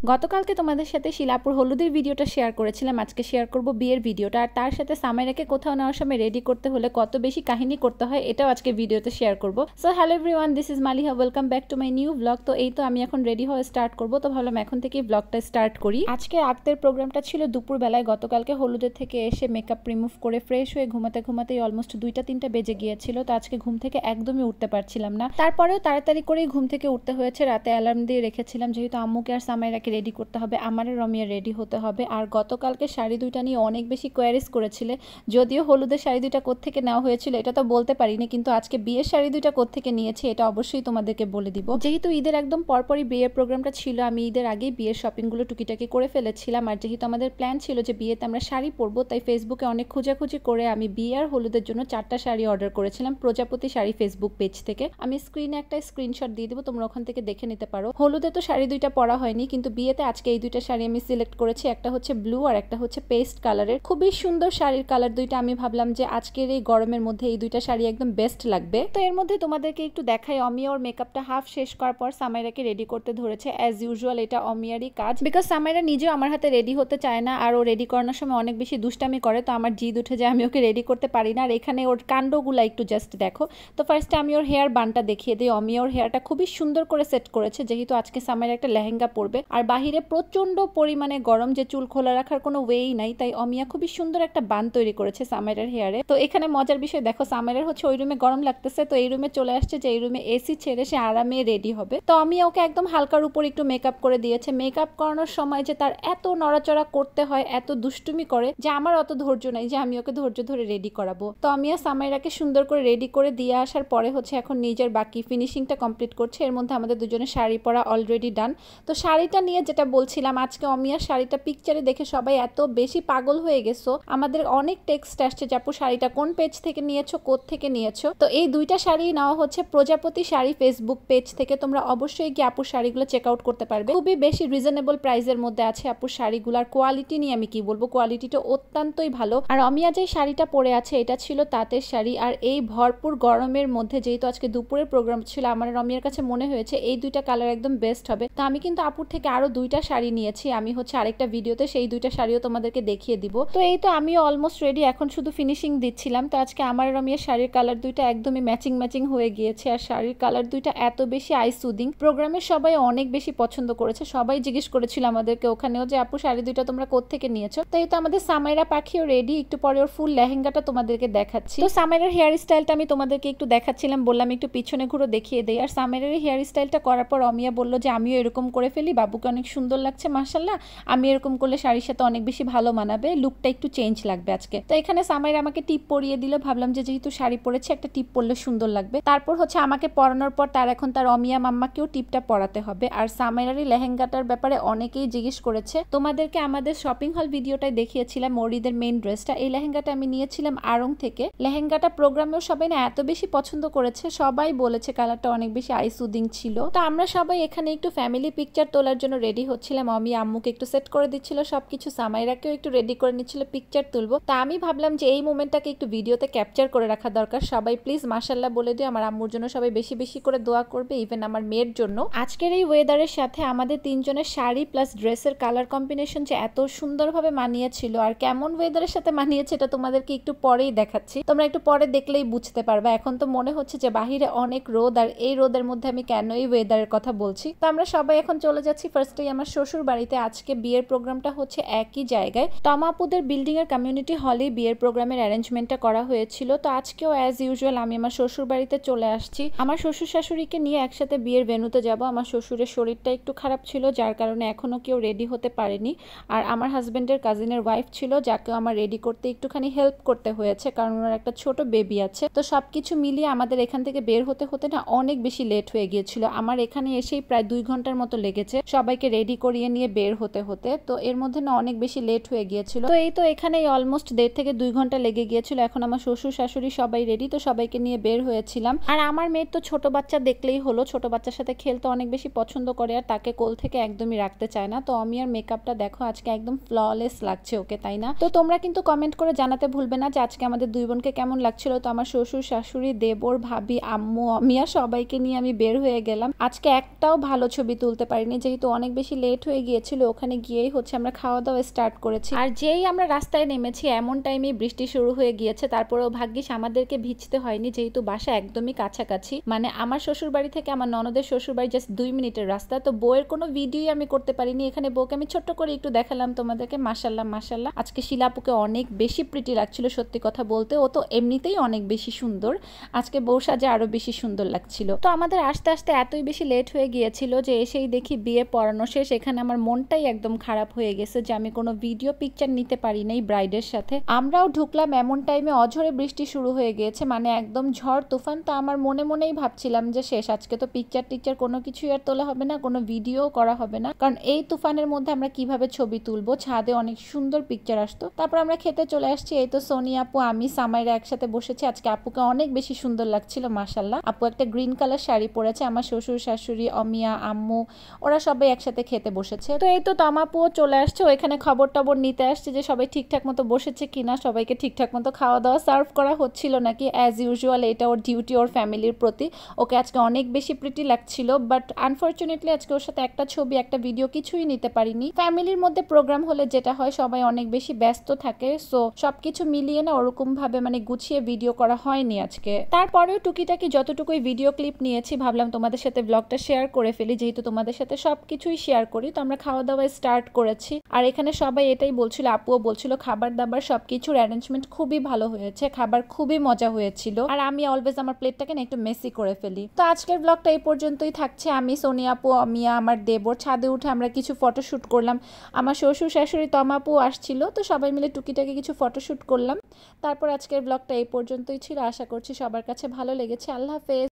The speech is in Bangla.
গতকালকে তোমাদের সাথে শিলাপুর হলুদের ভিডিওটা শেয়ার করেছিলাম, আজকে শেয়ার করব বিয়ের ভিডিওটা। আর তার সাথে সামাইরাকে কোথাও নেওয়ার সময় রেডি করতে হলে কত বেশি কাহিনী করতে হয় এটাও আজকে ভিডিওতে শেয়ার করব। So hello everyone, this is Maliha, welcome back to my new blog. তো এই তো আমি এখন রেডি হয়ে স্টার্ট করব, তো ভাবলাম এখন থেকেই ব্লগটা স্টার্ট করি। আজকে আক্তের প্রোগ্রামটা ছিল দুপুরবেলায়। গতকালকে হলুদের থেকে এসে মেকআপ রিমুভ করে ফ্রেশ হয়ে ঘুমাতে ঘুমাতেই অলমোস্ট 2টা-3টা বেজে গিয়েছিল। তো আজকে ঘুম থেকে একদমই উঠতে পারছিলাম না, তারপরেও তাড়াতাড়ি করেই ঘুম থেকে উঠতে হয়েছে। রাতে অ্যালার্ম দিয়ে রেখেছিলাম, যেহেতু আম্মুকে আর সামাইরাকে রেডি করতে হবে, আমার রমিয়া রেডি হতে হবে। আর গতকালকে শাড়ি দুইটা নিয়ে অনেক বেশি কোয়ারিজ করেছিলে, যদিও হলুদের শাড়ি দুইটা কোত্থেকে নেওয়া হয়েছিল এটা তো বলতে পারিনি, কিন্তু আজকে বিয়ের শাড়ি দুইটা কোত্থেকে নিয়েছি এটা অবশ্যই তোমাদেরকে বলে দিব। যেহেতু ঈদের একদম পরপরই বিয়ের প্রোগ্রামটা ছিল, আমি ঈদের আগেই বিয়ের শপিংগুলো টুকিটাকি করে ফেলেছিলাম। আর যেহেতু আমাদের প্ল্যান ছিল যে বিয়েতে আমরা শাড়ি পরবো, তাই ফেসবুকে অনেক খোঁজাখুঁজি করে আমি বিয়ে আর হলুদের জন্য 4টা শাড়ি অর্ডার করেছিলাম প্রজাপতি শাড়ি ফেসবুক পেজ থেকে। আমি স্ক্রিনে একটা স্ক্রিনশট দিয়ে দিব, তোমরা ওখান থেকে দেখে নিতে পারো। হলুদে তো শাড়ি দুইটা পরা হয়নি, কিন্তু বিয়েতে আজকে এই দুইটা শাড়ি আমি সিলেক্ট করেছি। একটা হচ্ছে ব্লু আর একটা হচ্ছে পেস্ট কালারের, খুবই সুন্দর শাড়ির কালার দুইটা। আমি ভাবলাম যে আজকের এই গরমের মধ্যে এই দুইটা শাড়ি একদম বেস্ট লাগবে। তো এর মধ্যে তোমাদেরকে একটু দেখাই, অমিয়া ওর মেকআপটা হাফ শেষ করার পর সামাইরাকে রেডি করতে ধরেছে। অ্যাজ ইউজুয়াল এটা অমিয়ারই কাজ, বিকজ সামাইরা নিজেও আমার হাতে রেডি হতে চায় না, আর ও রেডি করানোর সময় অনেক বেশি দুষ্টামি করে। তো আমার জিদ উঠে যায়, আমি ওকে রেডি করতে পারি না। আর এখানে ওর কাণ্ডগুলা একটু জাস্ট দেখো। তো ফার্স্টে আমি ওর হেয়ার বানটা দেখিয়ে দিই। অমিয়া ওর হেয়ারটা খুবই সুন্দর করে সেট করেছে, যেহেতু আজকে সামাইরা একটা লেহেঙ্গা পরবে আর বাহিরে প্রচন্ড পরিমাণে গরম, যে চুল খোলা রাখার কোনো ওয়েই নাই, তাই অমিয়া খুবই সুন্দর একটা বান তৈরি করেছে সামাইরার হেয়ারে। তো এখানে মজার বিষয় দেখো, সামাইরার হচ্ছে ওই রুমে গরম লাগতেছে, তো এই রুমে চলে আসছে যে এই রুমে এসি ছেড়ে সে আরামে রেডি হবে। তো অমিয়া ওকে একদম হালকার উপর একটু মেকআপ করে দিয়েছে। মেকআপ করানোর সময় যে তার এত নড়াচড়া করতে হয়, এত দুষ্টুমি করে, যে আমার অত ধৈর্য নাই যে আমি ওকে ধৈর্য ধরে রেডি করাবো। তো অমিয়া সামাইরাকে সুন্দর করে রেডি করে দিয়ে আসার পরে হচ্ছে এখন নিজের বাকি ফিনিশিংটা কমপ্লিট করছে। এর মধ্যে আমাদের দুজনের শাড়ি পরা অলরেডি ডান। তো শাড়িটা নিয়ে যেটা বলছিলাম, আজকে অমিয়ার শাড়িটা পিকচারে দেখে সবাই এত বেশি পাগল হয়ে গেছো। আমাদের অনেক টেক্সট আসছে যে আপু শাড়িটা কোন পেজ থেকে নিয়েছো, কোথা থেকে নিয়েছো। তো এই দুইটা শাড়ি নেওয়া হচ্ছে প্রজাপতি শাড়ি ফেসবুক পেজ থেকে। তোমরা অবশ্যই গিয়ে আপুর শাড়িগুলো চেক আউট করতে পারবে, খুবই বেশি রিজনেবল প্রাইসের মধ্যে আছে আপুর শাড়িগুলার। কোয়ালিটি নিয়ে আমি কি বলবো, কোয়ালিটিটা অত্যন্তই ভালো। আর অমিয়া যে শাড়িটা পরে আছে এটা ছিল তাঁতের শাড়ি। আর এই ভরপুর গরমের মধ্যে যেহেতু আজকে দুপুরের প্রোগ্রাম ছিল, আমার রমিয়ার কাছে মনে হয়েছে এই দুইটা কালার একদম বেস্ট হবে। তো আমি কিন্তু আপুর থেকে আরো দুইটা শাড়ি নিয়েছি, আমি হচ্ছে আরেকটা ভিডিওতে সেই দুইটা শাড়িও তোমাদেরকে দেখিয়ে দিব। তো এই তো আমিও অলমোস্ট রেডি, এখন শুধু ফিনিশিং দিচ্ছিলাম। তো আজকে আমার রমিয়ার শাড়ির কালার দুইটা একদমই ম্যাচিং ম্যাচিং হয়ে গিয়েছে। আর শাড়ির কালার দুইটা এত বেশি আই সুদিং, প্রোগ্রামের সবাই অনেক বেশি পছন্দ করেছে। সবাই জিজ্ঞেস করেছিল আমাদেরকে ওখানেও যে আপু শাড়ি দুইটা তোমরা কোত্থেকে নিয়েছো। তো এই তো আমাদের সামাইরা পাখিও রেডি, একটু পরে ওর ফুল লেহেঙ্গাটা তোমাদেরকে দেখাচ্ছি। তো সামাইরার হেয়ার স্টাইলটা আমি তোমাদেরকে একটু দেখাচ্ছিলাম, বললাম একটু পিছনে ঘুরে দেখিয়ে দেই। আর সামাইরার হেয়ার স্টাইলটা করার পর অমিয়া বললো যে আমিও এরকম করে ফেলি, বাবুকে অনেক সুন্দর লাগছে মাশাআল্লাহ, আমি এরকম করলে শাড়ির সাথে অনেক বেশি ভালো মানাবে, লুকটা একটু চেঞ্জ লাগবে আজকে। তো এখানে সামাইরা আমাকে টিপ পরিয়ে দিল, ভাবলাম যে যেহেতু শাড়ি পরেছে একটা টিপ পরলে সুন্দর লাগবে। তারপর হচ্ছে আমাকে পরানোর পর তার এখন তার অমিয়া মাম্মাকেও টিপটা পরাতে হবে। আর সামাইরারই লেহেঙ্গাটার ব্যাপারে অনেকেই জিজ্ঞেস করেছে, তোমাদেরকে আমাদের শপিং হল ভিডিওটাই দেখিয়েছিলাম মরিদের মেইন ড্রেসটা। এই লেহেঙ্গাটা আমি নিয়েছিলাম আড়ং থেকে। লেহেঙ্গাটা প্রোগ্রামেও সবাই না এত বেশি পছন্দ করেছে, সবাই বলেছে কালারটা অনেক বেশি আই সুদিং ছিল। তো আমরা সবাই এখানে একটু ফ্যামিলি পিকচার তোলার জন্য রেডি হচ্ছিলাম। আমি আম্মুকে একটু সেট করে দিচ্ছিল সবকিছু, সামাইরাকেও একটু রেডি করে নিচ্ছিল পিকচার তুলবো। তা আমি ভাবলাম যে এই মোমেন্টটাকে একটু ভিডিওতে ক্যাপচার করে রাখা দরকার। সবাই প্লিজ মাশাআল্লাহ বলে দিও, আমার আম্মুর জন্য সবাই বেশি বেশি করে দোয়া করবে, ইভেন আমার মেয়ের জন্য। আজকের এই ওয়েদারের সাথে আমাদের তিনজনের শাড়ি প্লাস ড্রেসের কালার কম্বিনেশন যে এত সুন্দরভাবে মানিয়েছিল, আর কেমন ওয়েদারের সাথে মানিয়েছে এটা তোমাদেরকে একটু পরেই দেখাচ্ছি, তোমরা একটু পরে দেখলেই বুঝতে পারবে। এখন তো মনে হচ্ছে যে বাহিরে অনেক রোদ, আর এই রোদের মধ্যে আমি কেন এই ওয়েদারের কথা বলছি। তো আমরা সবাই এখন চলে যাচ্ছি ফার্স্টেই আমার শ্বশুর বাড়িতে। আজকে বিয়ের প্রোগ্রামটা হচ্ছে একই জায়গায়, টমাপুদের বিল্ডিং এর কমিউনিটি হলে বিয়ের প্রোগ্রামের অ্যারেঞ্জমেন্টটা করা হয়েছিল। তো আজকেও অ্যাজ ইউজুয়াল আমি আমার শ্বশুর বাড়িতে চলে আসছি। আমার শ্বশুর শাশুড়িকে নিয়ে একসাথে বিয়ের ভেন্যুতে যাব। আমার শ্বশুরের শরীরটা একটু খারাপ ছিল, যার কারণে এখনো কেউ রেডি হতে পারেনি। আর আমার হাজবেন্ডের কাজিনের ওয়াইফ ছিল, যাকেও আমার রেডি করতে একটুখানি হেল্প করতে হয়েছে, কারণ ওনার একটা ছোট বেবি আছে। তো সবকিছু মিলিয়ে আমাদের এখান থেকে বের হতে হতে না অনেক বেশি লেট হয়ে গিয়েছিল। আমার এখানে এসেই প্রায় 2 ঘন্টার মতো লেগেছে সবাইকে রেডি করিয়ে নিয়ে বের হতে হতে। তো এর মধ্যে না অনেক বেশি লেট হয়ে গিয়েছিল। তো এই তো এখানেই অলমোস্ট 1.5 থেকে 2 ঘন্টা লেগে গিয়েছিল। এখন আমার শ্বশুর শাশুড়ি সবাই রেডি, তো সবাইকে নিয়ে বের হয়েছিলাম। আর আমার মেয়ের তো ছোট বাচ্চা দেখলেই হলো, ছোট বাচ্চার সাথে খেলতে অনেক বেশি পছন্দ করে, আর তাকে কোল থেকে একদমই রাখতে চায় না। তো অমিয়ার মেকআপটা দেখো আজকে একদম ফ্ললেস লাগছে ওকে, তাই না? তো তোমরা কিন্তু কমেন্ট করে জানাতে ভুলবে না যে আজকে আমাদের দুই বোনকে কেমন লাগছিল। তো আমার শ্বশুর শাশুড়ি, দেবর, ভাবি, আম্মু, অমিয়া সবাইকে নিয়ে আমি বের হয়ে গেলাম। আজকে একটাও ভালো ছবি তুলতে পারিনি, যেহেতু অনেক অনেক বেশি লেট হয়ে গিয়েছিল, ওখানে গিয়েই হচ্ছে আমরা খাওয়া দাওয়া স্টার্ট করেছি। আর যেই আমরা রাস্তায় নেমেছি এমন টাইমে বৃষ্টি শুরু হয়ে গিয়েছে। তারপরেও ভাগ্যিস আমাদেরকে ভিজতে হয়নি, যেহেতু বাসা একদমই কাছাকাছি। মানে আমার শ্বশুর বাড়ি থেকে আমার ননদের শ্বশুর বাড়ি জাস্ট 2 মিনিটের রাস্তা। তো বউয়ের কোনো ভিডিওই আমি করতে পারিনি, এখানে বউকে আমি ছোট্ট করে একটু দেখালাম তোমাদেরকে। মাশাল্লাহ মাশাল্লাহ, আজকে শিলাপুকে অনেক বেশি প্রিটি লাগছিল সত্যি কথা বলতে। ও তো এমনিতেই অনেক বেশি সুন্দর, আজকে বউ সাজে আরো বেশি সুন্দর লাগছিল। তো আমাদের আস্তে আস্তে এতই বেশি লেট হয়ে গিয়েছিল যে এসেই দেখি বিয়ে পড়ানো শেষ। এখানে আমার মনটাই একদম খারাপ হয়ে গেছে যে আমি কোনো ভিডিও পিকচার নিতে পারি নাই ব্রাইডের সাথে। আমরাও ঢুকলাম এমন টাইমে অঝরে বৃষ্টি শুরু হয়ে গিয়েছে, মানে একদম ঝড় তুফান। তো আমার মনে মনেই ভাবছিলাম যে শেষ, আজকে তো পিকচার টিকচার কোনো কিছুই আর তোলা হবে না, কোনো ভিডিও করা হবে না, কারণ এই তুফানের মধ্যে আমরা কিভাবে ছবি তুলবো। ছাদে অনেক সুন্দর পিকচার আসতো। তারপর আমরা খেতে চলে আসছি। এই তো সোনি আপু, আমি, সামাইরা একসাথে বসেছি। আজকে আপুকে অনেক বেশি সুন্দর লাগছিল মাশাল্লাহ। আপু একটা গ্রিন কালার শাড়ি পরেছে। আমার শ্বশুর শাশুড়ি, অমিয়া, আম্মু ওরা সবাই একসাথে খেতে বসেছে। তো এই তো তমাপুও চলে আসছে, ওইখানে খবর টবর নিতে আসছে যে সবাই ঠিকঠাক মতো বসেছে কিনা, সবাইকে ঠিকঠাক মতো খাওয়া দাওয়া সার্ভ করা হচ্ছিল নাকি। অ্যাজ ইউজুয়াল এটা ওর ডিউটি ওর ফ্যামিলির প্রতি। ওকে আজকে অনেক বেশি প্রিটি লাগছিল, বাট আনফর্চুনেটলি আজকে ওর সাথে একটা ছবি একটা ভিডিও কিছুই নিতে পারিনি। ফ্যামিলির মধ্যে প্রোগ্রাম হলে যেটা হয় সবাই অনেক বেশি ব্যস্ত থাকে, সো সবকিছু মিলিয়ে না ওরকম ভাবে মানে গুছিয়ে ভিডিও করা হয়নি আজকে। তারপরেও টুকিটাকি যতটুকুই ভিডিও ক্লিপ নিয়েছি ভাবলাম তোমাদের সাথে ব্লগটা শেয়ার করে ফেলি, যেহেতু তোমাদের সাথে সবকিছুই শেয়ার করি। তো আমরা খাওয়া দাওয়া স্টার্ট করেছি, আর এখানে সবাই এটাই বলছিল, আপুও বলছিল খাবার দাবার সবকিছুর অ্যারেঞ্জমেন্ট খুবই ভালো হয়েছে, খাবার খুবই মজা হয়েছিল। আর আমি অলওয়েজ আমার প্লেটটাকে না একটু মেসি করে ফেলি। তো আজকের ব্লগটা এই পর্যন্তই থাকছে। আমি, সোনি আপু, মিয়া, আমার দেবর ছাদে উঠে আমরা কিছু ফটোশুট করলাম। আমার শ্বশুর শাশুড়ি তমাপু আসছিল, তো সবাই মিলে টুকিটাকি কিছু ফটোশুট করলাম। তারপর আজকের ব্লগটা এই পর্যন্তই ছিল। আশা করছি সবার কাছে ভালো লেগেছে। আল্লাহ হাফেজ।